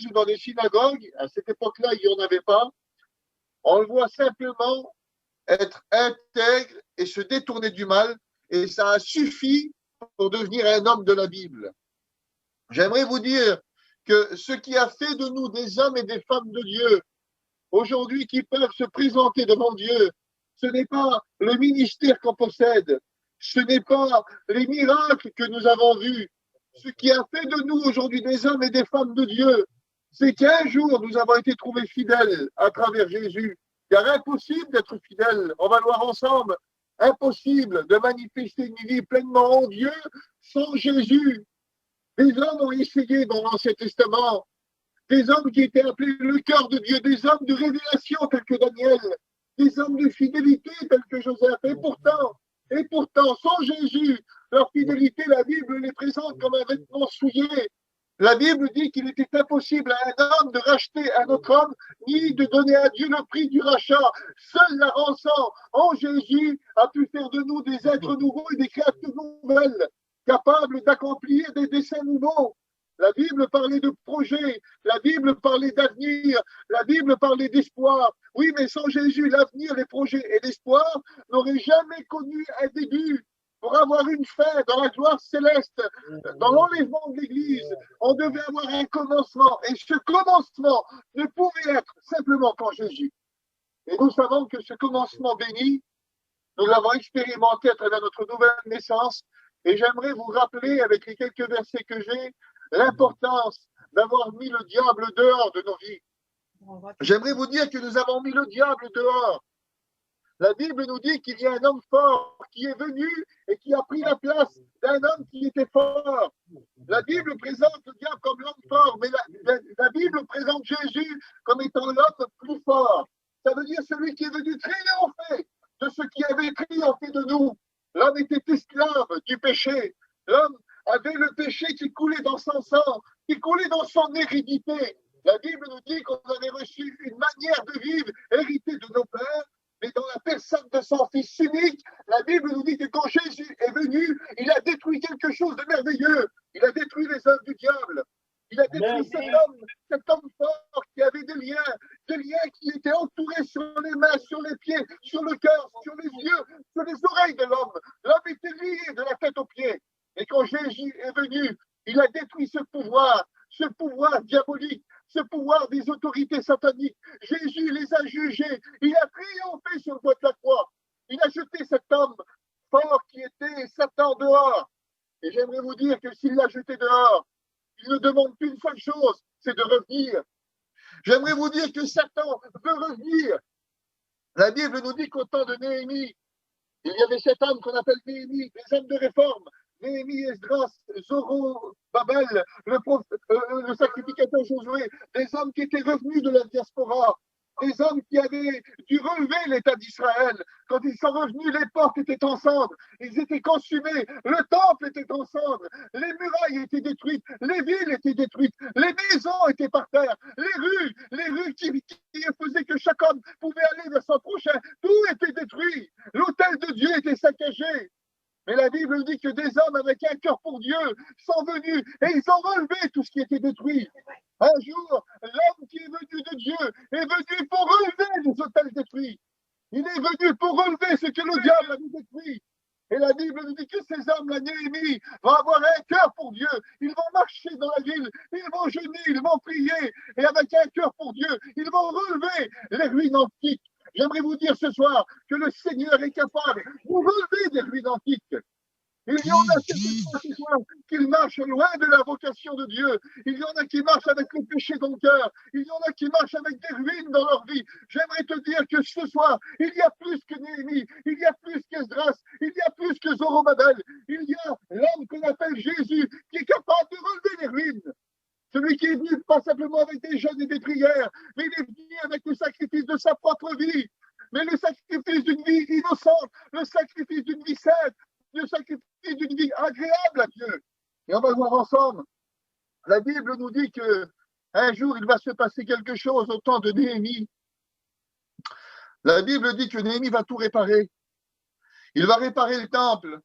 églises ou dans les synagogues, à cette époque-là, il n'y en avait pas, on le voit simplement être intègre et se détourner du mal, et ça a suffi pour devenir un homme de la Bible. J'aimerais vous dire que ce qui a fait de nous des hommes et des femmes de Dieu, aujourd'hui qui peuvent se présenter devant Dieu, ce n'est pas le ministère qu'on possède, ce n'est pas les miracles que nous avons vus. Ce qui a fait de nous aujourd'hui des hommes et des femmes de Dieu, c'est qu'un jour nous avons été trouvés fidèles à travers Jésus. Car impossible d'être fidèle, on va le voir ensemble, impossible de manifester une vie pleinement en Dieu sans Jésus. Les hommes ont essayé dans l'Ancien Testament, des hommes qui étaient appelés le cœur de Dieu, des hommes de révélation tels que Daniel, des hommes de fidélité tels que Joseph. Et pourtant, sans Jésus, leur fidélité, la Bible les présente comme un vêtement souillé. La Bible dit qu'il était impossible à un homme de racheter un autre homme, ni de donner à Dieu le prix du rachat. Seule la rançon en Jésus a pu faire de nous des êtres nouveaux et des créatures nouvelles, capables d'accomplir des desseins nouveaux. La Bible parlait de projet, la Bible parlait d'avenir, la Bible parlait d'espoir. Oui, mais sans Jésus, l'avenir, les projets et l'espoir n'auraient jamais connu un début. Pour avoir une fin dans la gloire céleste, dans l'enlèvement de l'Église, on devait avoir un commencement. Et ce commencement ne pouvait être simplement qu'en Jésus. Et nous savons que ce commencement béni, nous l'avons expérimenté à travers notre nouvelle naissance. Et j'aimerais vous rappeler, avec les quelques versets que j'ai, l'importance d'avoir mis le diable dehors de nos vies. J'aimerais vous dire que nous avons mis le diable dehors. La Bible nous dit qu'il y a un homme fort qui est venu et qui a pris la place d'un homme qui était fort. La Bible présente le diable comme l'homme fort, mais la Bible présente Jésus comme étant l'homme plus fort. Ça veut dire celui qui est venu triompher de ce qui avait triomphé de nous. L'homme était esclave du péché. L'homme avait le péché qui coulait dans son sang, qui coulait dans son hérédité. La Bible nous dit qu'on avait reçu une manière de vivre héritée de nos pères, mais dans la personne de son Fils unique, la Bible nous dit que quand Jésus est venu, il a détruit quelque chose de merveilleux. Il a détruit les œuvres du diable. Il a détruit cet homme fort qui avait des liens qui étaient entourés sur les mains, sur les pieds, sur le cœur, sur les yeux, sur les oreilles de l'homme. L'homme était lié de la tête aux pieds. Et quand Jésus est venu, il a détruit ce pouvoir diabolique, ce pouvoir des autorités sataniques. Jésus les a jugés. Il a triomphé sur le bois de la croix. Il a jeté cet homme fort qui était Satan dehors. Et j'aimerais vous dire que s'il l'a jeté dehors, il ne demande qu'une seule chose, c'est de revenir. J'aimerais vous dire que Satan veut revenir. La Bible nous dit qu'au temps de Néhémie, il y avait cet homme qu'on appelle Néhémie, des hommes de réforme. Néhémie, Esdras, Zorobabel, le sacrificateur Josué, des hommes qui étaient revenus de la diaspora, des hommes qui avaient dû relever l'État d'Israël. Quand ils sont revenus, les portes étaient en cendres, ils étaient consumés, le temple était en cendres, les murailles étaient détruites, les villes étaient détruites, les maisons étaient par terre, les rues qui faisaient que chaque homme pouvait aller vers son prochain, tout était détruit. L'autel de Dieu était saccagé. Mais la Bible dit que des hommes avec un cœur pour Dieu sont venus et ils ont relevé tout ce qui était détruit. Un jour, l'homme qui est venu de Dieu est venu pour relever les autels détruits. Il est venu pour relever ce que le diable avait détruit. Et la Bible nous dit que ces hommes, la Néhémie, vont avoir un cœur pour Dieu. Ils vont marcher dans la ville, ils vont jeûner, ils vont prier. Et avec un cœur pour Dieu, ils vont relever les ruines antiques. J'aimerais vous dire ce soir que le Seigneur est capable de relever des ruines antiques. Il y en a ce soir qui marchent loin de la vocation de Dieu. Il y en a qui marchent avec le péché dans le cœur. Il y en a qui marchent avec des ruines dans leur vie. J'aimerais te dire que ce soir, il y a plus que Néhémie, il y a plus qu'Esdras, il y a plus que Zorobabel. Il y a l'homme qu'on appelle Jésus qui est capable de relever les ruines. Celui qui est venu pas simplement avec des jeûnes et des prières, mais il est venu avec le sacrifice de sa propre vie. Mais le sacrifice d'une vie innocente, le sacrifice d'une vie sainte, le sacrifice d'une vie agréable à Dieu. Et on va voir ensemble. La Bible nous dit que un jour, il va se passer quelque chose au temps de Néhémie. La Bible dit que Néhémie va tout réparer. Il va réparer le temple.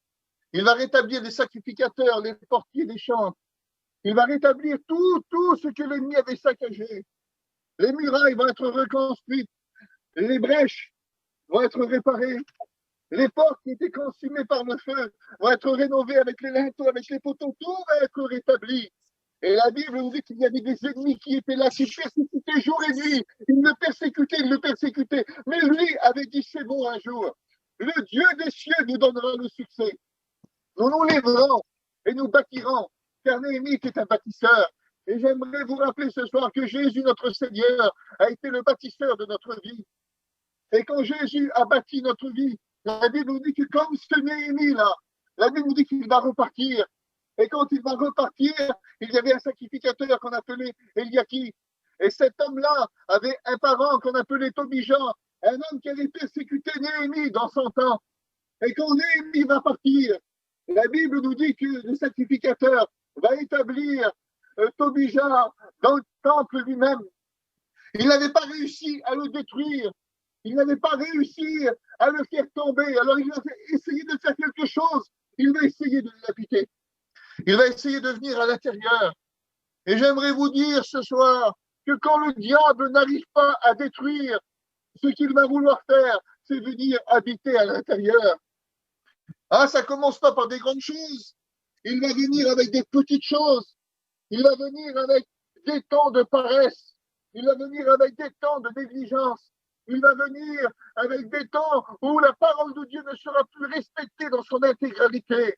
Il va rétablir les sacrificateurs, les portiers des champs. Il va rétablir tout ce que l'ennemi avait saccagé. Les murailles vont être reconstruites. Les brèches vont être réparées. Les portes qui étaient consumées par le feu vont être rénovées avec les linteaux, avec les poteaux. Tout va être rétabli. Et la Bible nous dit qu'il y avait des ennemis qui étaient là, qui persécutaient jour et nuit. Ils le persécutaient. Mais lui avait dit, c'est bon un jour. Le Dieu des cieux nous donnera le succès. Nous nous lèverons et nous bâtirons. Car Néhémie était un bâtisseur. Et j'aimerais vous rappeler ce soir que Jésus, notre Seigneur, a été le bâtisseur de notre vie. Et quand Jésus a bâti notre vie, la Bible nous dit que comme ce Néhémie-là, la Bible nous dit qu'il va repartir. Et quand il va repartir, il y avait un sacrificateur qu'on appelait Eliakim. Et cet homme-là avait un parent qu'on appelait Tobija, un homme qui avait persécuté Néhémie dans son temps. Et quand Néhémie va partir, la Bible nous dit que le sacrificateur va établir Tobija dans le temple lui-même. Il n'avait pas réussi à le détruire. Il n'avait pas réussi à le faire tomber. Alors il a essayé de faire quelque chose. Il va essayer de l'habiter. Il va essayer de venir à l'intérieur. Et j'aimerais vous dire ce soir que quand le diable n'arrive pas à détruire, ce qu'il va vouloir faire, c'est venir habiter à l'intérieur. Ah, ça commence pas par des grandes choses. Il va venir avec des petites choses. Il va venir avec des temps de paresse. Il va venir avec des temps de négligence. Il va venir avec des temps où la parole de Dieu ne sera plus respectée dans son intégralité.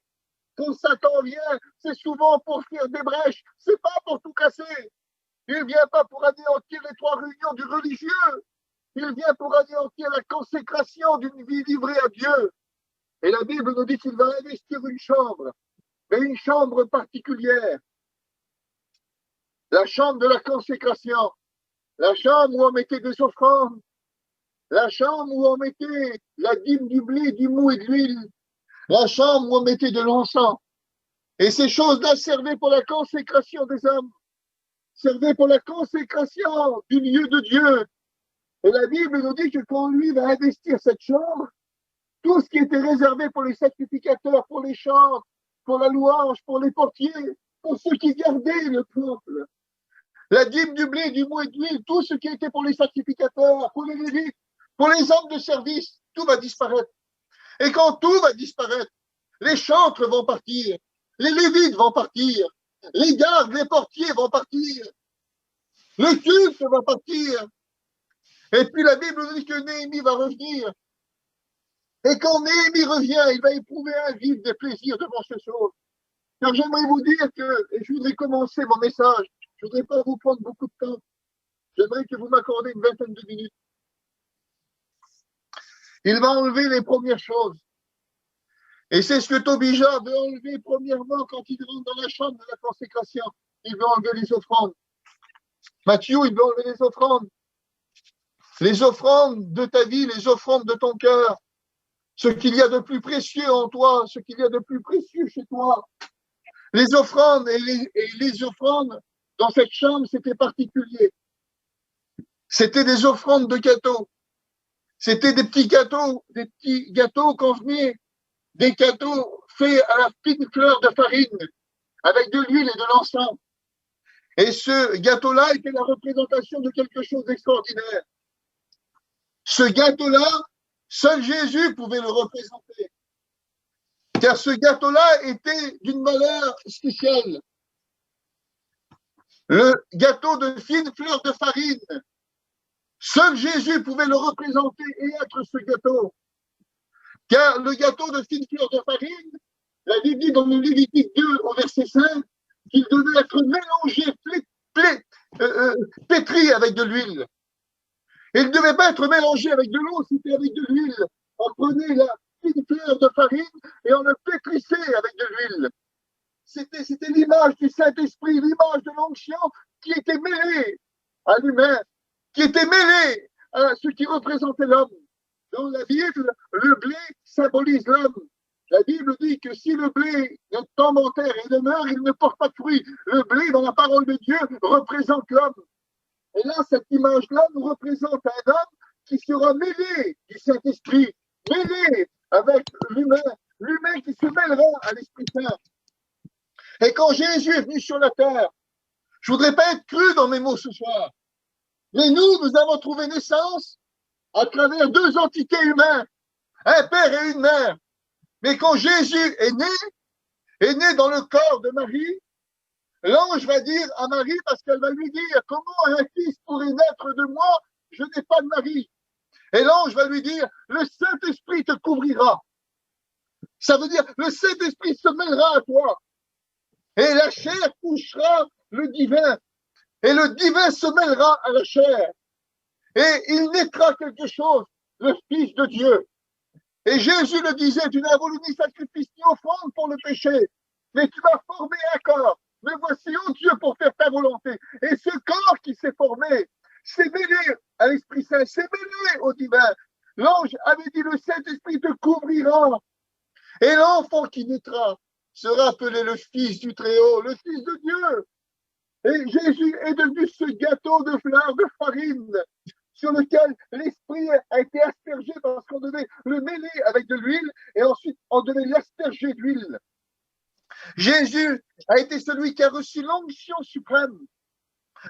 Quand Satan vient, c'est souvent pour faire des brèches. C'est pas pour tout casser. Il vient pas pour anéantir les 3 réunions du religieux. Il vient pour anéantir la consécration d'une vie livrée à Dieu. Et la Bible nous dit qu'il va investir une chambre, mais une chambre particulière. La chambre de la consécration. La chambre où on mettait des offrandes. La chambre où on mettait la dîme du blé, du mou et de l'huile. La chambre où on mettait de l'encens. Et ces choses-là servaient pour la consécration des hommes. Servaient pour la consécration du lieu de Dieu. Et la Bible nous dit que quand lui va investir cette chambre, tout ce qui était réservé pour les sacrificateurs, pour les chants, pour la louange, pour les portiers, pour ceux qui gardaient le peuple, la dîme du blé, du mou et de l'huile, tout ce qui était pour les sacrificateurs, pour les lévites, pour les hommes de service, tout va disparaître. Et quand tout va disparaître, les chantres vont partir, les lévites vont partir, les gardes, les portiers vont partir, le culte va partir. Et puis la Bible nous dit que Néhémie va revenir. Et quand Néhémie revient, il va éprouver un vide de plaisir devant ces choses. Car j'aimerais vous dire que, et je voudrais commencer mon message, je ne voudrais pas vous prendre beaucoup de temps. J'aimerais que vous m'accordez une vingtaine de minutes. Il va enlever les premières choses. Et c'est ce que Tobija veut enlever premièrement quand il rentre dans la chambre de la consécration. Il veut enlever les offrandes. Matthieu, il veut enlever les offrandes. Les offrandes de ta vie, les offrandes de ton cœur. Ce qu'il y a de plus précieux en toi, ce qu'il y a de plus précieux chez toi. Les offrandes et les offrandes dans cette chambre, c'était particulier. C'était des offrandes de gâteaux. C'était des petits gâteaux convenus, des gâteaux faits à la fine fleur de farine, avec de l'huile et de l'encens. Et ce gâteau-là était la représentation de quelque chose d'extraordinaire. Ce gâteau-là, seul Jésus pouvait le représenter. Car ce gâteau-là était d'une valeur spéciale. Le gâteau de fine fleur de farine. Seul Jésus pouvait le représenter et être ce gâteau. Car le gâteau de fine fleur de farine, la Bible dit dans le Lévitique 2 au verset 5, qu'il devait être mélangé, pétri avec de l'huile. Il ne devait pas être mélangé avec de l'eau, c'était avec de l'huile. On prenait la fine fleur de farine et on le pétrissait avec de l'huile. C'était l'image du Saint-Esprit, l'image de l'onction qui était mêlée à l'humain, qui était mêlée à ce qui représentait l'homme. Dans la Bible, le blé symbolise l'homme. La Bible dit que si le blé tombe en terre et demeure, il ne porte pas de fruit. Le blé, dans la parole de Dieu, représente l'homme. Et là, cette image-là nous représente un homme qui sera mêlé du Saint-Esprit, mêlé avec l'humain qui se mêlera à l'Esprit Saint. Et quand Jésus est venu sur la terre, je voudrais pas être cru dans mes mots ce soir, mais nous avons trouvé naissance à travers deux entités humaines, un père et une mère. Mais quand Jésus est né dans le corps de Marie, l'ange va dire à Marie, parce qu'elle va lui dire, comment un fils pourrait naître de moi? Je n'ai pas de mari. Et l'ange va lui dire, le Saint-Esprit te couvrira. Ça veut dire, le Saint-Esprit se mêlera à toi. Et la chair touchera le divin. Et le divin se mêlera à la chair. Et il naîtra quelque chose, le Fils de Dieu. Et Jésus le disait, tu n'as voulu ni sacrifice ni offrande pour le péché, mais tu m'as formé un corps. Me voici, ô Dieu, pour faire ta volonté. Et ce corps qui s'est formé, s'est mêlé à l'Esprit Saint, s'est mêlé au divin. L'ange avait dit, le Saint-Esprit te couvrira. Et l'enfant qui naîtra sera appelé le Fils du Très-Haut, le Fils de Dieu. Et Jésus est devenu ce gâteau de fleurs de farine sur lequel l'esprit a été aspergé parce qu'on devait le mêler avec de l'huile et ensuite on devait l'asperger d'huile. Jésus a été celui qui a reçu l'onction suprême.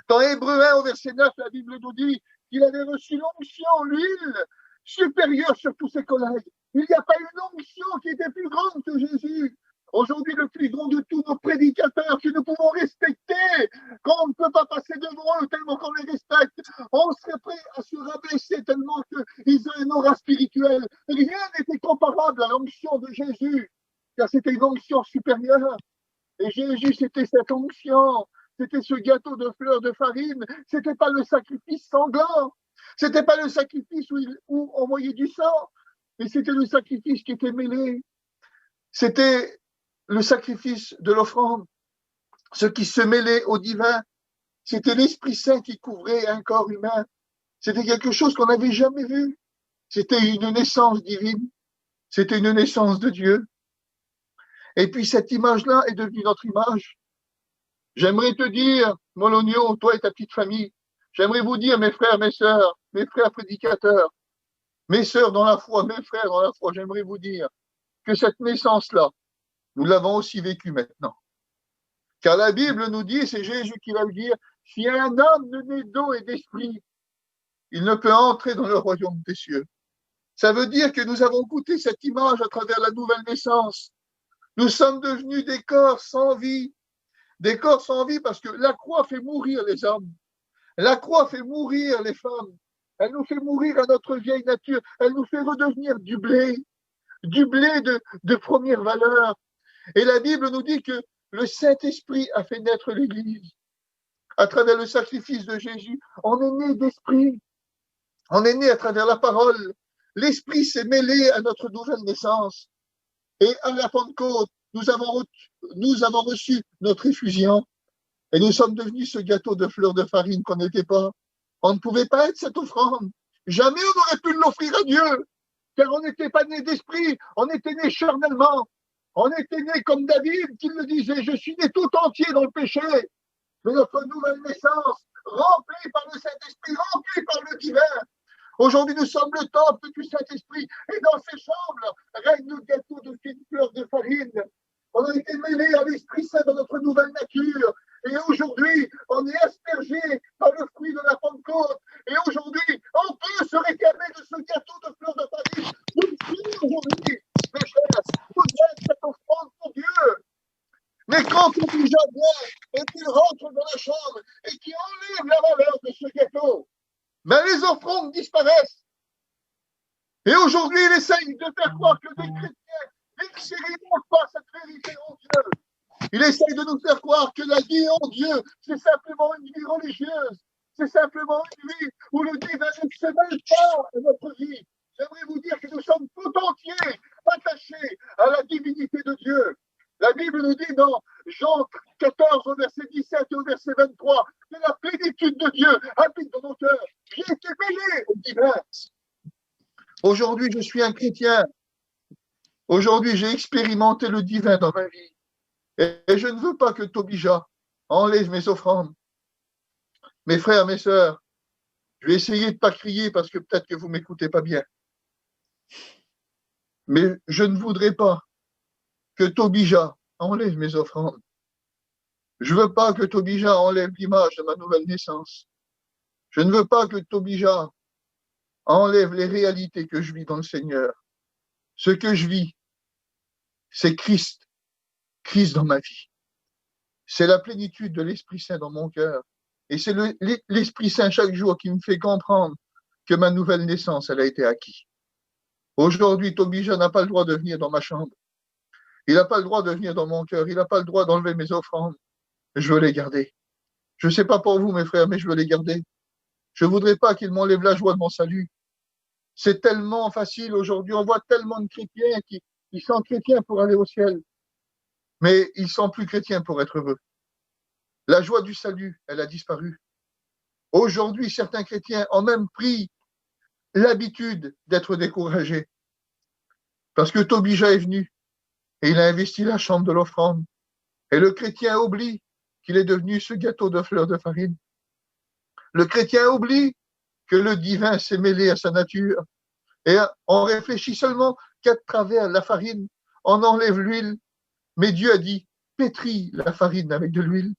Dans Hébreux 1 au verset 9, la Bible nous dit qu'il avait reçu l'onction, l'huile supérieure sur tous ses collègues. Il n'y a pas une onction qui était plus grande que Jésus. Aujourd'hui, le plus grand de tous nos prédicateurs que nous pouvons respecter, quand on ne peut pas passer devant eux tellement qu'on les respecte, on serait prêt à se rabaisser tellement qu'ils ont un aura spirituel. Rien n'était comparable à l'onction de Jésus, car c'était une onction supérieure. Et Jésus, c'était cette onction, c'était ce gâteau de fleurs de farine, c'était pas le sacrifice sanglant, c'était pas le sacrifice où on voyait du sang, mais c'était le sacrifice qui était mêlé. C'était le sacrifice de l'offrande, ce qui se mêlait au divin. C'était l'Esprit Saint qui couvrait un corps humain. C'était quelque chose qu'on n'avait jamais vu. C'était une naissance divine. C'était une naissance de Dieu. Et puis cette image-là est devenue notre image. J'aimerais te dire, Molonio, toi et ta petite famille, j'aimerais vous dire, mes frères, mes sœurs, mes frères prédicateurs, mes sœurs dans la foi, mes frères dans la foi, j'aimerais vous dire que cette naissance-là, nous l'avons aussi vécue maintenant. Car la Bible nous dit, c'est Jésus qui va le dire, si un homme ne naît d'eau et d'esprit, il ne peut entrer dans le royaume des cieux. Ça veut dire que nous avons goûté cette image à travers la nouvelle naissance. Nous sommes devenus des corps sans vie. Des corps sans vie parce que la croix fait mourir les hommes. La croix fait mourir les femmes. Elle nous fait mourir à notre vieille nature. Elle nous fait redevenir du blé de première valeur. Et la Bible nous dit que le Saint-Esprit a fait naître l'Église. À travers le sacrifice de Jésus, on est né d'esprit. On est né à travers la parole. L'Esprit s'est mêlé à notre nouvelle naissance. Et à la Pentecôte, nous avons reçu notre effusion. Et nous sommes devenus ce gâteau de fleurs de farine qu'on n'était pas. On ne pouvait pas être cette offrande. Jamais on n'aurait pu l'offrir à Dieu. Car on n'était pas né d'esprit, on était né charnellement. On était né comme David qui le disait, je suis né tout entier dans le péché. Mais notre nouvelle naissance, remplie par le Saint-Esprit, remplie par le divin. Aujourd'hui, nous sommes le temple du Saint-Esprit. Et dans ces chambres, règne le gâteau de fines fleurs de farine. On a été mêlés à l'Esprit Saint dans notre nouvelle nature. Et aujourd'hui, on est aspergé par le fruit de la Pentecôte. Et aujourd'hui, on peut se réclamer de ce gâteau de fleurs de farine. Nous sommes aujourd'hui, mes chers, vous êtes cette offrande pour Dieu. Mais quand on déjà vient et qu'il rentre dans la chambre et qu'il enlève la valeur de ce gâteau, ben les offrandes disparaissent. Et aujourd'hui, il essaye de faire croire que des chrétiens n'expérimentent pas cette vérité en Dieu. Il essaye de nous faire croire que la vie en Dieu, c'est simplement une vie religieuse. C'est simplement une vie où le divin ne se mêle pas à notre vie. J'aimerais vous dire que nous sommes tout entiers attachés à la divinité de Dieu. La Bible nous dit dans Jean 14 au verset 17 et au verset 23 que la plénitude de Dieu habite dans nos cœurs. J'ai été mêlé au divin. Aujourd'hui, je suis un chrétien. Aujourd'hui, j'ai expérimenté le divin dans ma vie. Et je ne veux pas que Tobija enlève mes offrandes. Mes frères, mes sœurs, je vais essayer de ne pas crier parce que peut-être que vous ne m'écoutez pas bien. Mais je ne voudrais pas que Tobija enlève mes offrandes. Je ne veux pas que Tobija enlève l'image de ma nouvelle naissance. Je ne veux pas que Tobija enlève les réalités que je vis dans le Seigneur. Ce que je vis, c'est Christ, Christ dans ma vie. C'est la plénitude de l'Esprit Saint dans mon cœur. Et c'est l'Esprit Saint chaque jour qui me fait comprendre que ma nouvelle naissance, elle a été acquise. Aujourd'hui, Tobija n'a pas le droit de venir dans ma chambre. Il n'a pas le droit de venir dans mon cœur. Il n'a pas le droit d'enlever mes offrandes. Je veux les garder. Je ne sais pas pour vous, mes frères, mais je veux les garder. Je ne voudrais pas qu'il m'enlève la joie de mon salut. C'est tellement facile aujourd'hui. On voit tellement de chrétiens qui sont chrétiens pour aller au ciel, mais ils sont plus chrétiens pour être heureux. La joie du salut, elle a disparu. Aujourd'hui, certains chrétiens ont même pris l'habitude d'être découragés parce que Tobija est venu et il a investi la chambre de l'offrande. Et le chrétien oublie qu'il est devenu ce gâteau de fleurs de farine. Le chrétien oublie que le divin s'est mêlé à sa nature. Et on réfléchit seulement qu'à travers la farine, on enlève l'huile. Mais Dieu a dit, pétris la farine avec de l'huile.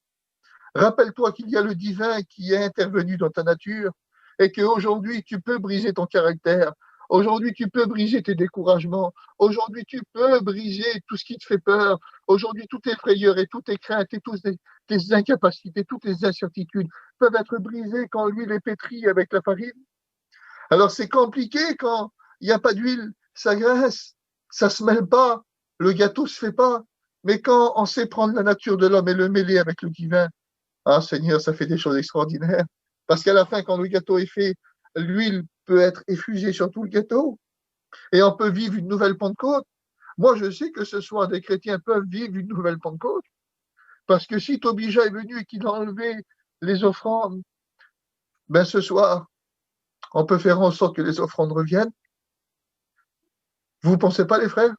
Rappelle-toi qu'il y a le divin qui est intervenu dans ta nature et qu'aujourd'hui, tu peux briser ton caractère. Aujourd'hui, tu peux briser tes découragements. Aujourd'hui, tu peux briser tout ce qui te fait peur. Aujourd'hui, toutes tes frayeurs et toutes tes craintes et toutes tes incapacités, toutes tes incertitudes peuvent être brisées quand l'huile est pétrie avec la farine. Alors, c'est compliqué quand il n'y a pas d'huile, ça graisse, ça se mêle pas, le gâteau se fait pas. Mais quand on sait prendre la nature de l'homme et le mêler avec le divin, ah Seigneur, ça fait des choses extraordinaires. Parce qu'à la fin, quand le gâteau est fait, l'huile peut être effusée sur tout le gâteau et on peut vivre une nouvelle Pentecôte. Moi, je sais que ce soir, des chrétiens peuvent vivre une nouvelle Pentecôte. Parce que si Tobija est venu et qu'il a enlevé les offrandes, ben ce soir, on peut faire en sorte que les offrandes reviennent. Vous ne pensez pas, les frères?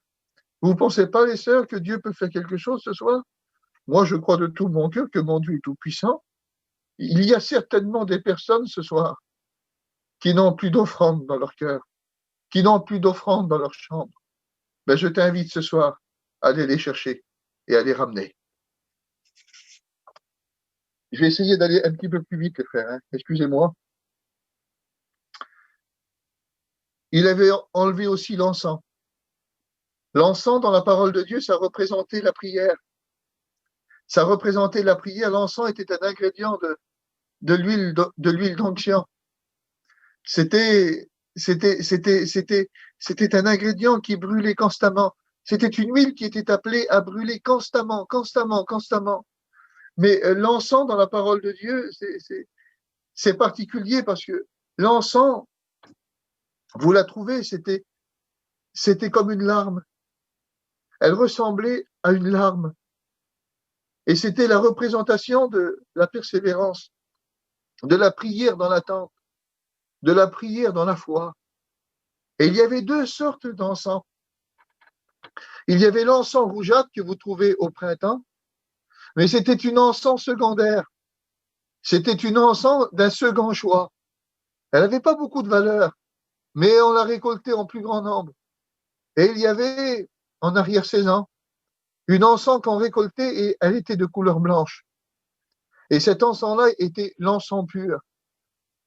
Vous ne pensez pas, les sœurs, que Dieu peut faire quelque chose ce soir? Moi, je crois de tout mon cœur que mon Dieu est tout-puissant. Il y a certainement des personnes ce soir qui n'ont plus d'offrande dans leur cœur, qui n'ont plus d'offrande dans leur chambre. Ben, je t'invite ce soir à aller les chercher et à les ramener. Je vais essayer d'aller un petit peu plus vite, les frères, hein. Excusez-moi. Il avait enlevé aussi l'encens. L'encens, dans la parole de Dieu, ça représentait la prière. Ça représentait la prière. L'encens était un ingrédient de l'huile d'onction. C'était un ingrédient qui brûlait constamment. C'était une huile qui était appelée à brûler constamment, constamment, constamment. Mais l'encens dans la parole de Dieu, c'est particulier parce que l'encens, vous la trouvez, c'était comme une larme. Elle ressemblait à une larme. Et c'était la représentation de la persévérance, de la prière dans l'attente, de la prière dans la foi. Et il y avait deux sortes d'encens. Il y avait l'encens rougeâtre que vous trouvez au printemps, mais c'était une encens secondaire. C'était une encens d'un second choix. Elle n'avait pas beaucoup de valeur, mais on l'a récoltée en plus grand nombre. Et il y avait, en arrière-saison, une encens qu'on récoltait et elle était de couleur blanche. Et cet encens-là était l'encens pur.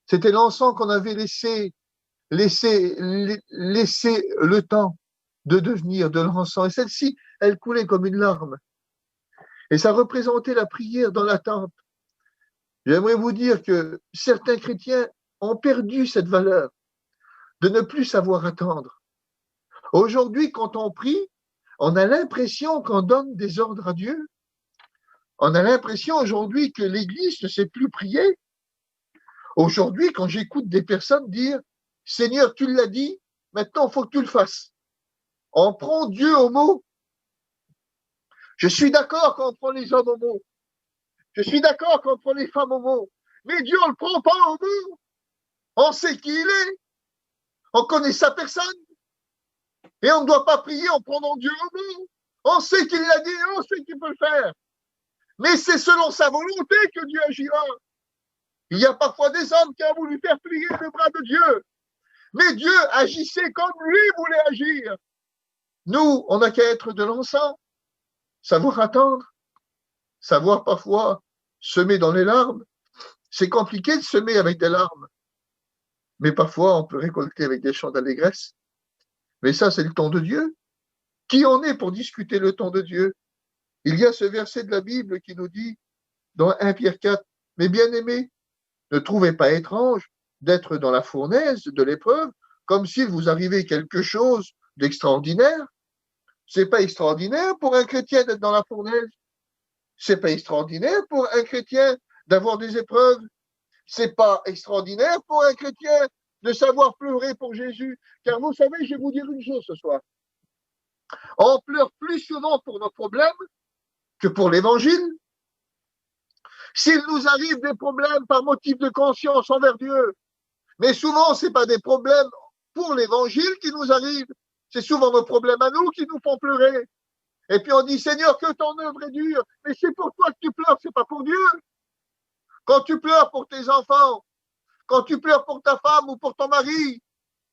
C'était l'encens qu'on avait laissé le temps de devenir de l'encens. Et celle-ci, elle coulait comme une larme. Et ça représentait la prière dans l'attente. J'aimerais vous dire que certains chrétiens ont perdu cette valeur de ne plus savoir attendre. Aujourd'hui, quand on prie, on a l'impression qu'on donne des ordres à Dieu. On a l'impression aujourd'hui que l'Église ne sait plus prier. Aujourd'hui, quand j'écoute des personnes dire « Seigneur, tu l'as dit, maintenant il faut que tu le fasses ». On prend Dieu au mot. Je suis d'accord qu'on prend les hommes au mot. Je suis d'accord qu'on prend les femmes au mot. Mais Dieu, on ne le prend pas au mot. On sait qui il est. On connaît sa personne. Et on ne doit pas prier en prenant Dieu au mot. On sait qu'il l'a dit et on sait qu'il peut le faire. Mais c'est selon sa volonté que Dieu agira. Il y a parfois des hommes qui ont voulu faire plier le bras de Dieu. Mais Dieu agissait comme lui voulait agir. Nous, on n'a qu'à être de l'encens, savoir attendre, savoir parfois semer dans les larmes. C'est compliqué de semer avec des larmes, mais parfois on peut récolter avec des chants d'allégresse. Mais ça, c'est le temps de Dieu. Qui en est pour discuter le temps de Dieu? Il y a ce verset de la Bible qui nous dit, dans 1 Pierre 4, « Mais bien-aimés, ne trouvez pas étrange d'être dans la fournaise de l'épreuve, comme s'il vous arrivait quelque chose d'extraordinaire. C'est pas extraordinaire pour un chrétien d'être dans la fournaise. C'est pas extraordinaire pour un chrétien d'avoir des épreuves. C'est pas extraordinaire pour un chrétien de savoir pleurer pour Jésus. Car vous savez, je vais vous dire une chose ce soir. On pleure plus souvent pour nos problèmes que pour l'évangile. S'il nous arrive des problèmes par motif de conscience envers Dieu, mais souvent, ce n'est pas des problèmes pour l'évangile qui nous arrivent, c'est souvent nos problèmes à nous qui nous font pleurer. Et puis on dit, Seigneur, que ton œuvre est dure, mais c'est pour toi que tu pleures, c'est pas pour Dieu. Quand tu pleures pour tes enfants, quand tu pleures pour ta femme ou pour ton mari,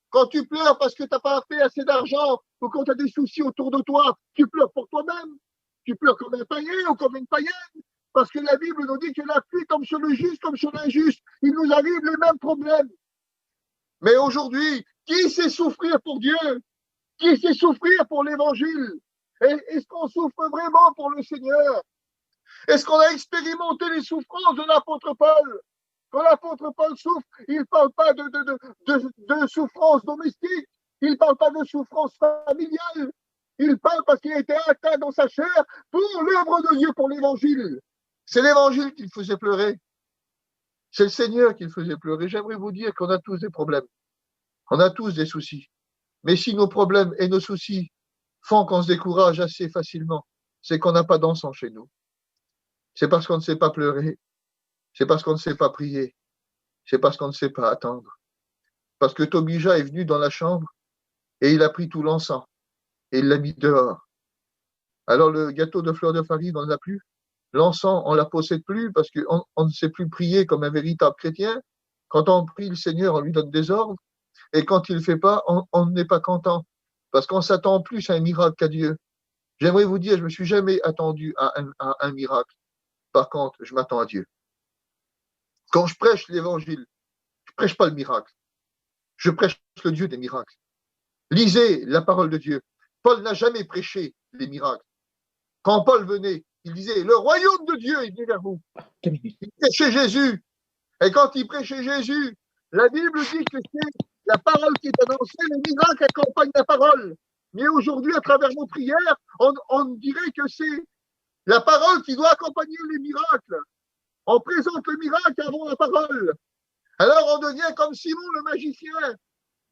quand tu pleures parce que tu n'as pas fait assez d'argent ou quand tu as des soucis autour de toi, tu pleures pour toi-même. Tu pleures comme un païen ou comme une païenne. Parce que la Bible nous dit que la pluie tombe sur le juste comme sur l'injuste. Il nous arrive les mêmes problèmes. Mais aujourd'hui, qui sait souffrir pour Dieu? Qui sait souffrir pour l'évangile? Est-ce qu'on souffre vraiment pour le Seigneur? Est-ce qu'on a expérimenté les souffrances de l'apôtre Paul? Quand l'apôtre Paul souffre, il ne parle pas de souffrance domestique, il ne parle pas de souffrance familiale, il parle parce qu'il a été atteint dans sa chair pour l'œuvre de Dieu, pour l'évangile. C'est l'évangile qui le faisait pleurer. C'est le Seigneur qui le faisait pleurer. J'aimerais vous dire qu'on a tous des problèmes. On a tous des soucis. Mais si nos problèmes et nos soucis font qu'on se décourage assez facilement, c'est qu'on n'a pas d'encens chez nous. C'est parce qu'on ne sait pas pleurer. C'est parce qu'on ne sait pas prier. C'est parce qu'on ne sait pas attendre. Parce que Tobija est venu dans la chambre et il a pris tout l'encens et il l'a mis dehors. Alors le gâteau de fleurs de farine, on ne l'a plus. L'encens, on ne la possède plus parce qu'on ne sait plus prier comme un véritable chrétien. Quand on prie le Seigneur, on lui donne des ordres. Et quand il ne le fait pas, on n'est pas content. Parce qu'on s'attend plus à un miracle qu'à Dieu. J'aimerais vous dire, je ne me suis jamais attendu à un miracle. Par contre, je m'attends à Dieu. Quand je prêche l'évangile, je ne prêche pas le miracle. Je prêche le Dieu des miracles. Lisez la parole de Dieu. Paul n'a jamais prêché les miracles. Quand Paul venait, il disait, le royaume de Dieu est venu vers vous. Il prêchait Jésus. Et quand il prêchait Jésus, la Bible dit que c'est la parole qui est annoncée, les miracles accompagnent la parole. Mais aujourd'hui, à travers nos prières, on dirait que c'est la parole qui doit accompagner les miracles. On présente le miracle avant la parole. Alors on devient comme Simon le magicien,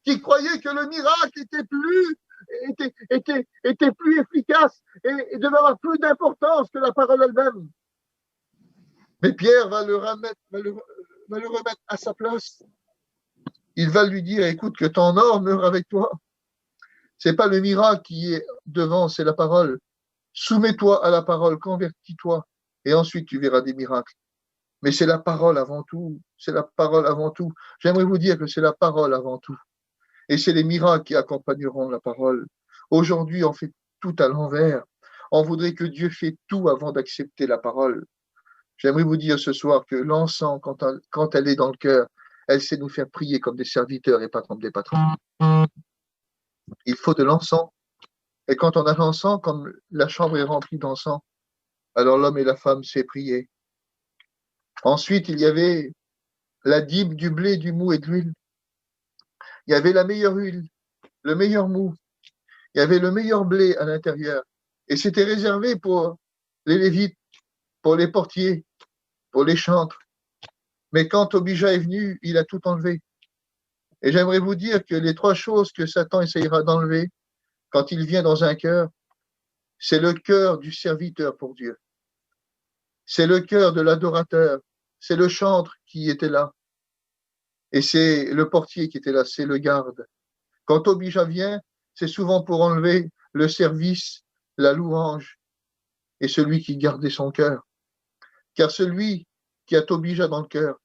qui croyait que le miracle était plus efficace et devait avoir plus d'importance que la parole elle-même. Mais Pierre va le remettre à sa place. Il va lui dire, écoute, que ton or meurt avec toi. C'est pas le miracle qui est devant, c'est la parole. Soumets-toi à la parole, convertis-toi, et ensuite tu verras des miracles. Mais c'est la parole avant tout. C'est la parole avant tout. J'aimerais vous dire que c'est la parole avant tout. Et c'est les miracles qui accompagneront la parole. Aujourd'hui, on fait tout à l'envers. On voudrait que Dieu fait tout avant d'accepter la parole. J'aimerais vous dire ce soir que l'encens, quand elle est dans le cœur, elle sait nous faire prier comme des serviteurs et pas comme des patrons. Il faut de l'encens. Et quand on a l'encens, comme la chambre est remplie d'encens, alors l'homme et la femme sait prier. Ensuite, il y avait la dîme, du blé, du mou et de l'huile. Il y avait la meilleure huile, le meilleur mou. Il y avait le meilleur blé à l'intérieur. Et c'était réservé pour les lévites, pour les portiers, pour les chantres. Mais quand Tobija est venu, il a tout enlevé. Et j'aimerais vous dire que les trois choses que Satan essayera d'enlever quand il vient dans un cœur, c'est le cœur du serviteur pour Dieu. C'est le cœur de l'adorateur. C'est le chantre qui était là. Et c'est le portier qui était là, c'est le garde. Quand Tobija vient, c'est souvent pour enlever le service, la louange et celui qui gardait son cœur. Car celui qui a Tobija dans le cœur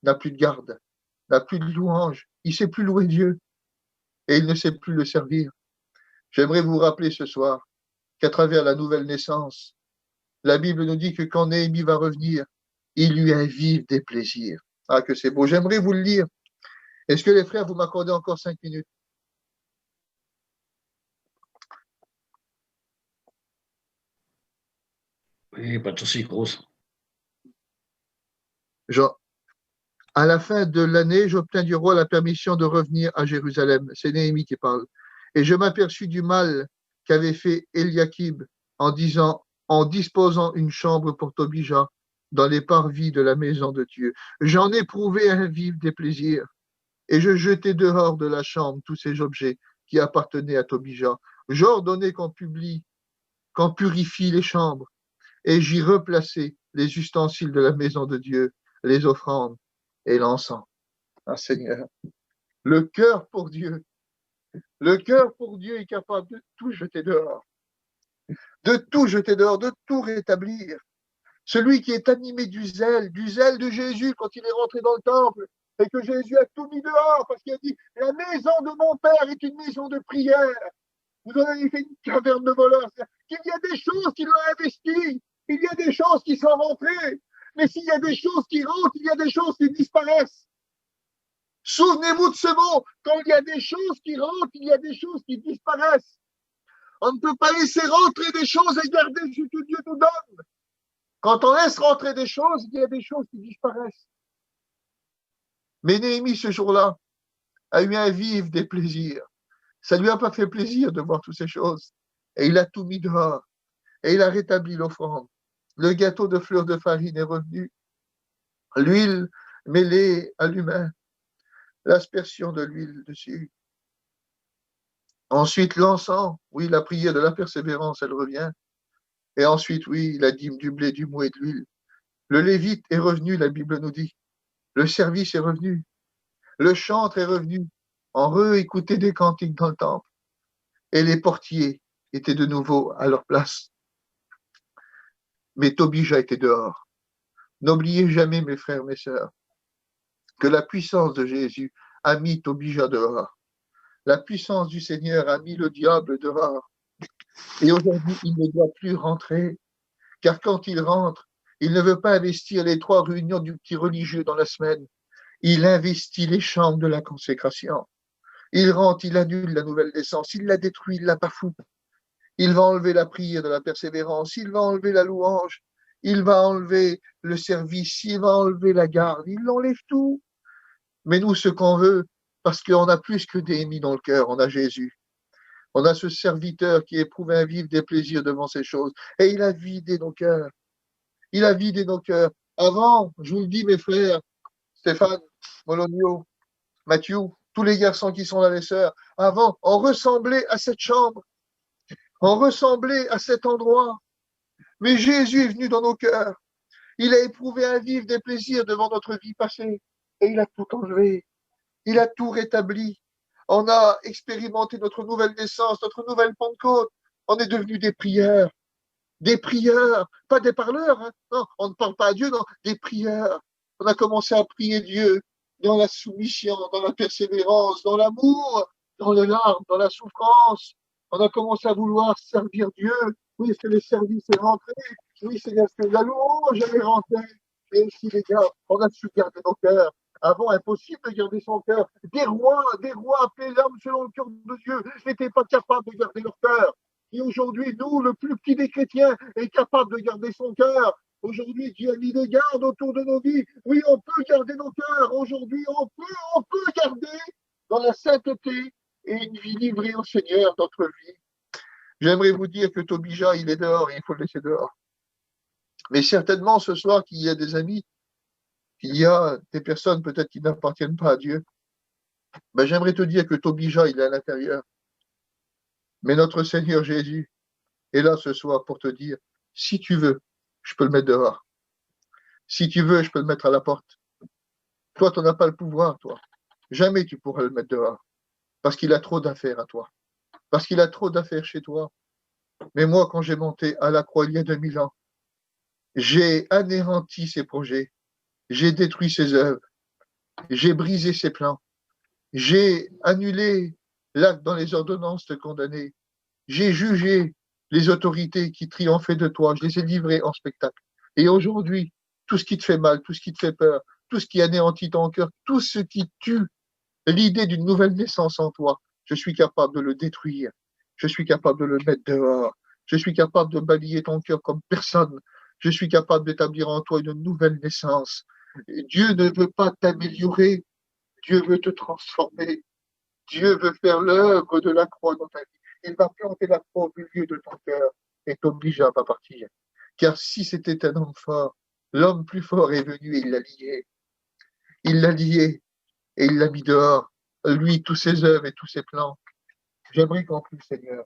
n'a plus de garde, n'a plus de louange, il ne sait plus louer Dieu et il ne sait plus le servir. J'aimerais vous rappeler ce soir qu'à travers la nouvelle naissance, La Bible nous dit que quand Néhémie va revenir, il lui invive des plaisirs. Ah, que c'est beau. J'aimerais vous le lire. Est-ce que les frères, vous m'accordez encore 5 minutes? Oui, pas de souci, grosse. Jean, à la fin de l'année, j'obtins du roi la permission de revenir à Jérusalem. C'est Néhémie qui parle. Et je m'aperçus du mal qu'avait fait Eliakim en disposant une chambre pour Tobija dans les parvis de la maison de Dieu. J'en ai prouvé un vif des plaisirs, et je jetai dehors de la chambre tous ces objets qui appartenaient à Tobija. J'ordonnai qu'on purifie les chambres, et j'y replaçai les ustensiles de la maison de Dieu, les offrandes et l'encens. Ah Seigneur, le cœur pour Dieu, le cœur pour Dieu est capable de tout jeter dehors, de tout jeter dehors, de tout rétablir. Celui qui est animé du zèle de Jésus quand il est rentré dans le temple, et que Jésus a tout mis dehors, parce qu'il a dit, la maison de mon Père est une maison de prière. Vous en avez fait une caverne de voleurs. Qu'il y a des choses qui l'ont investi, il y a des choses qui sont rentrées, mais s'il y a des choses qui rentrent, il y a des choses qui disparaissent. Souvenez-vous de ce mot, quand il y a des choses qui rentrent, il y a des choses qui disparaissent. On ne peut pas laisser rentrer des choses et garder ce que Dieu nous donne. Quand on laisse rentrer des choses, il y a des choses qui disparaissent. Mais Néhémie, ce jour-là, a eu un vif des plaisirs. Ça ne lui a pas fait plaisir de voir toutes ces choses. Et il a tout mis dehors. Et il a rétabli l'offrande. Le gâteau de fleurs de farine est revenu. L'huile mêlée à l'humain. L'aspersion de l'huile dessus. Ensuite, l'encens. Oui, la prière de la persévérance, elle revient. Et ensuite, oui, la dîme du blé, du mou et de l'huile. Le lévite est revenu, la Bible nous dit. Le service est revenu. Le chantre est revenu. On réécoutait des cantiques dans le temple. Et les portiers étaient de nouveau à leur place. Mais Tobija était dehors. N'oubliez jamais, mes frères, mes sœurs, que la puissance de Jésus a mis Tobija dehors. La puissance du Seigneur a mis le diable dehors. Et aujourd'hui, il ne doit plus rentrer. Car quand il rentre, il ne veut pas investir les 3 réunions du petit religieux dans la semaine. Il investit les chambres de la consécration. Il rentre, il annule la nouvelle naissance, il la détruit, il la bafoue. Il va enlever la prière de la persévérance, il va enlever la louange, il va enlever le service, il va enlever la garde, il enlève tout. Mais nous, ce qu'on veut, parce qu'on a plus que Néhémie dans le cœur, on a Jésus. On a ce serviteur qui éprouve un vif des plaisirs devant ces choses. Et il a vidé nos cœurs. Il a vidé nos cœurs. Avant, je vous le dis, mes frères, Stéphane, Molonio, Mathieu, tous les garçons qui sont là, les sœurs, avant, on ressemblait à cette chambre. On ressemblait à cet endroit. Mais Jésus est venu dans nos cœurs. Il a éprouvé un vif des plaisirs devant notre vie passée. Et il a tout enlevé. Il a tout rétabli. On a expérimenté notre nouvelle naissance, notre nouvelle Pentecôte. On est devenus des prieurs. Des prieurs, pas des parleurs. Hein. Non, on ne parle pas à Dieu, non, des prieurs. On a commencé à prier Dieu dans la soumission, dans la persévérance, dans l'amour, dans les larmes, dans la souffrance. On a commencé à vouloir servir Dieu. Oui, est-ce que le service est rentré? Oui, c'est est-ce que la louange est rentrée? Et aussi, les gars, on a su garder nos cœurs. Avant, impossible de garder son cœur. Des rois appelés l'homme selon le cœur de Dieu, n'étaient pas capables de garder leur cœur. Et aujourd'hui, nous, le plus petit des chrétiens, est capable de garder son cœur. Aujourd'hui, Dieu a mis des gardes autour de nos vies. Oui, on peut garder nos cœurs. Aujourd'hui, on peut garder dans la sainteté et une vie livrée au Seigneur notre vie. J'aimerais vous dire que Tobija, il est dehors et il faut le laisser dehors. Mais certainement, ce soir, qu'il y a des amis, qu'il y a des personnes peut-être qui n'appartiennent pas à Dieu, ben, j'aimerais te dire que Tobija, il est à l'intérieur. Mais notre Seigneur Jésus est là ce soir pour te dire, si tu veux, je peux le mettre dehors. Si tu veux, je peux le mettre à la porte. Toi, tu n'as pas le pouvoir, toi. Jamais tu pourras le mettre dehors. Parce qu'il a trop d'affaires à toi. Parce qu'il a trop d'affaires chez toi. Mais moi, quand j'ai monté à la croix il y a 2000 ans, j'ai anéanti ses projets. J'ai détruit ses œuvres. J'ai brisé ses plans. J'ai annulé l'acte dans les ordonnances de condamner. J'ai jugé les autorités qui triomphaient de toi, je les ai livrées en spectacle. Et aujourd'hui, tout ce qui te fait mal, tout ce qui te fait peur, tout ce qui anéantit ton cœur, tout ce qui tue l'idée d'une nouvelle naissance en toi, je suis capable de le détruire. Je suis capable de le mettre dehors. Je suis capable de balayer ton cœur comme personne. Je suis capable d'établir en toi une nouvelle naissance. Dieu ne veut pas t'améliorer. Dieu veut te transformer. Dieu veut faire l'œuvre de la croix dans ta vie. Il va planter la croix au milieu de ton cœur et t'obliger à pas partir. Car si c'était un homme fort, l'homme plus fort est venu et il l'a lié. Il l'a lié et il l'a mis dehors. Lui, tous ses œuvres et tous ses plans. J'aimerais qu'on prie le Seigneur.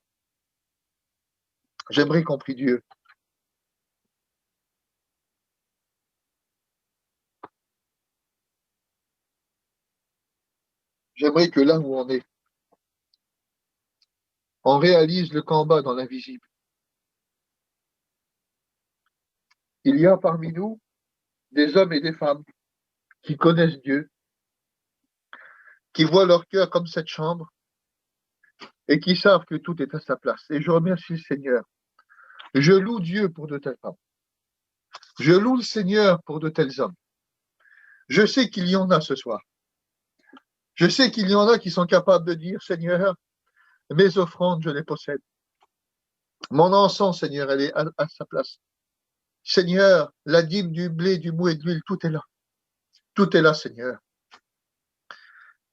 J'aimerais qu'on prie Dieu. J'aimerais que là où on est, on réalise le combat dans l'invisible. Il y a parmi nous des hommes et des femmes qui connaissent Dieu, qui voient leur cœur comme cette chambre et qui savent que tout est à sa place. Et je remercie le Seigneur. Je loue Dieu pour de telles femmes. Je loue le Seigneur pour de tels hommes. Je sais qu'il y en a ce soir. Je sais qu'il y en a qui sont capables de dire, Seigneur, mes offrandes, je les possède. Mon encens, Seigneur, elle est à sa place. Seigneur, la dîme du blé, du mou et de l'huile, tout est là. Tout est là, Seigneur.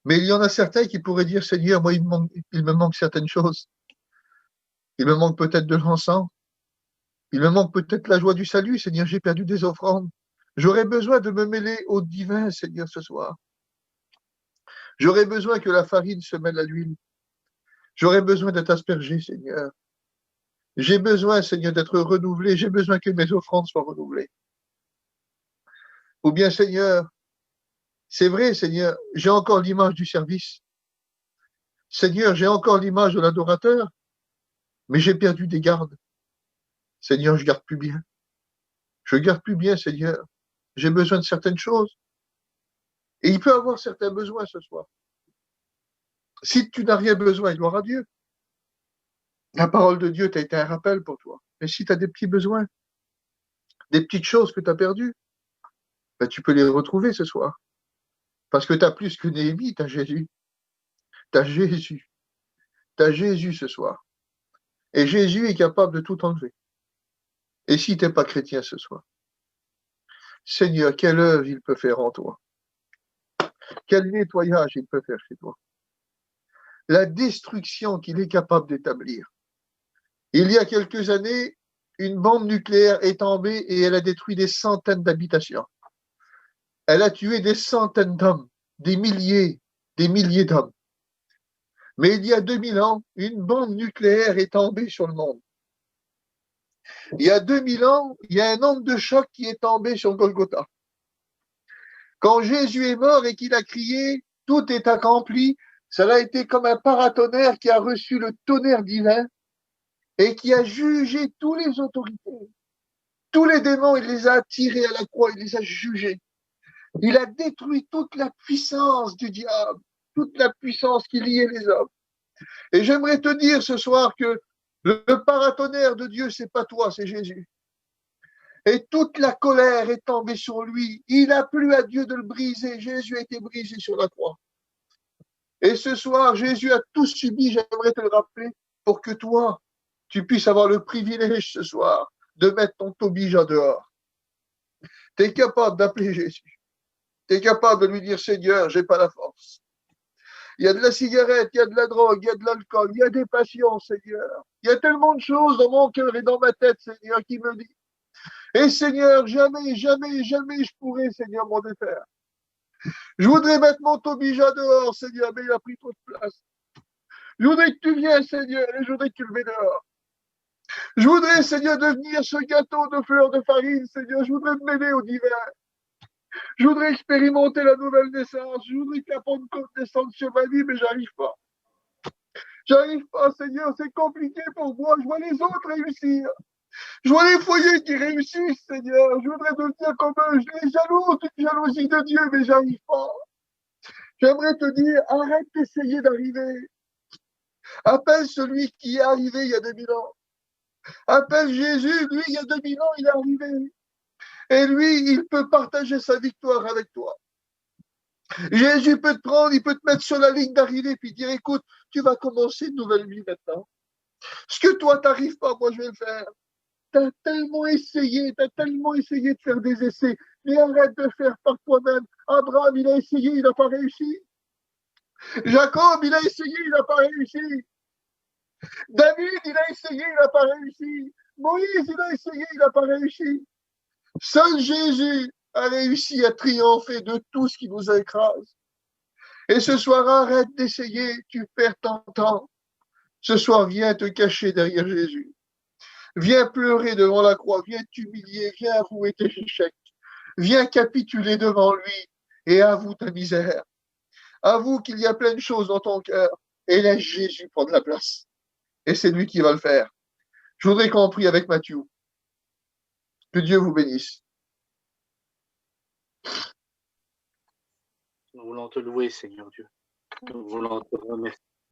Mais il y en a certains qui pourraient dire, Seigneur, moi, il me manque certaines choses. Il me manque peut-être de l'encens. Il me manque peut-être la joie du salut. Seigneur, j'ai perdu des offrandes. J'aurais besoin de me mêler au divin, Seigneur, ce soir. J'aurais besoin que la farine se mêle à l'huile. J'aurais besoin d'être aspergé, Seigneur. J'ai besoin, Seigneur, d'être renouvelé. J'ai besoin que mes offrandes soient renouvelées. Ou bien, Seigneur, c'est vrai, Seigneur, j'ai encore l'image du service. Seigneur, j'ai encore l'image de l'adorateur, mais j'ai perdu des gardes. Seigneur, je garde plus bien. Je garde plus bien, Seigneur. J'ai besoin de certaines choses. Et il peut avoir certains besoins ce soir. Si tu n'as rien besoin, gloire à Dieu. La parole de Dieu t'a été un rappel pour toi. Mais si tu as des petits besoins, des petites choses que tu as perdues, ben, tu peux les retrouver ce soir. Parce que tu as plus que Néhémie, tu as Jésus. Tu as Jésus. Tu as Jésus ce soir. Et Jésus est capable de tout enlever. Et si tu n'es pas chrétien ce soir, Seigneur, quelle œuvre il peut faire en toi? Quel nettoyage il peut faire chez toi? La destruction qu'il est capable d'établir. Il y a quelques années, une bombe nucléaire est tombée et elle a détruit des centaines d'habitations. Elle a tué des centaines d'hommes, des milliers d'hommes. Mais il y a 2000 ans, une bombe nucléaire est tombée sur le monde. Il y a 2000 ans, il y a un onde de choc qui est tombé sur Golgotha. Quand Jésus est mort et qu'il a crié, tout est accompli, ça a été comme un paratonnerre qui a reçu le tonnerre divin et qui a jugé toutes les autorités. Tous les démons, il les a attirés à la croix, il les a jugés. Il a détruit toute la puissance du diable, toute la puissance qui liait les hommes. Et j'aimerais te dire ce soir que le paratonnerre de Dieu, c'est pas toi, c'est Jésus. Et toute la colère est tombée sur lui. Il n'a plus à Dieu de le briser. Jésus a été brisé sur la croix. Et ce soir, Jésus a tout subi, j'aimerais te le rappeler, pour que toi, tu puisses avoir le privilège ce soir de mettre ton tobija dehors. Tu es capable d'appeler Jésus. Tu es capable de lui dire, Seigneur, j'ai pas la force. Il y a de la cigarette, il y a de la drogue, il y a de l'alcool, il y a des passions, Seigneur. Il y a tellement de choses dans mon cœur et dans ma tête, Seigneur, qui me dit. Et Seigneur, jamais, jamais, jamais je pourrai, Seigneur, m'en défaire. Je voudrais mettre mon tobija dehors, Seigneur, mais il a pris trop de place. Je voudrais que tu viennes, Seigneur, et je voudrais que tu le mets dehors. Je voudrais, Seigneur, devenir ce gâteau de fleurs de farine, Seigneur. Je voudrais me mêler au divin. Je voudrais expérimenter la nouvelle naissance. Je voudrais que la Pentecôte descende sur ma vie, mais j'arrive pas. J'arrive pas, Seigneur, c'est compliqué pour moi. Je vois les autres réussir. Je vois les foyers qui réussissent, Seigneur. Je voudrais devenir comme eux. Je les jalouse d'une jalousie de Dieu, mais j'arrive pas. J'aimerais te dire, arrête d'essayer d'arriver. Appelle celui qui est arrivé il y a 2000 ans. Appelle Jésus, lui, il y a 2000 ans, il est arrivé. Et lui, il peut partager sa victoire avec toi. Jésus peut te prendre, il peut te mettre sur la ligne d'arrivée, puis dire, écoute, tu vas commencer une nouvelle vie maintenant. Ce que toi, tu n'arrives pas, moi, je vais le faire. Tu as tellement essayé de faire des essais, mais arrête de faire par toi-même. Abraham, il a essayé, il n'a pas réussi. Jacob, il a essayé, il n'a pas réussi. David, il a essayé, il n'a pas réussi. Moïse, il a essayé, il n'a pas réussi. Seul Jésus a réussi à triompher de tout ce qui nous écrase. Et ce soir, arrête d'essayer, tu perds ton temps. Ce soir, viens te cacher derrière Jésus. Viens pleurer devant la croix, viens t'humilier, viens avouer tes échecs. Viens capituler devant lui et avoue ta misère. Avoue qu'il y a plein de choses dans ton cœur et laisse Jésus prendre la place. Et c'est lui qui va le faire. Je voudrais qu'on prie avec Matthieu. Que Dieu vous bénisse. Nous voulons te louer, Seigneur Dieu. Nous voulons te remercier.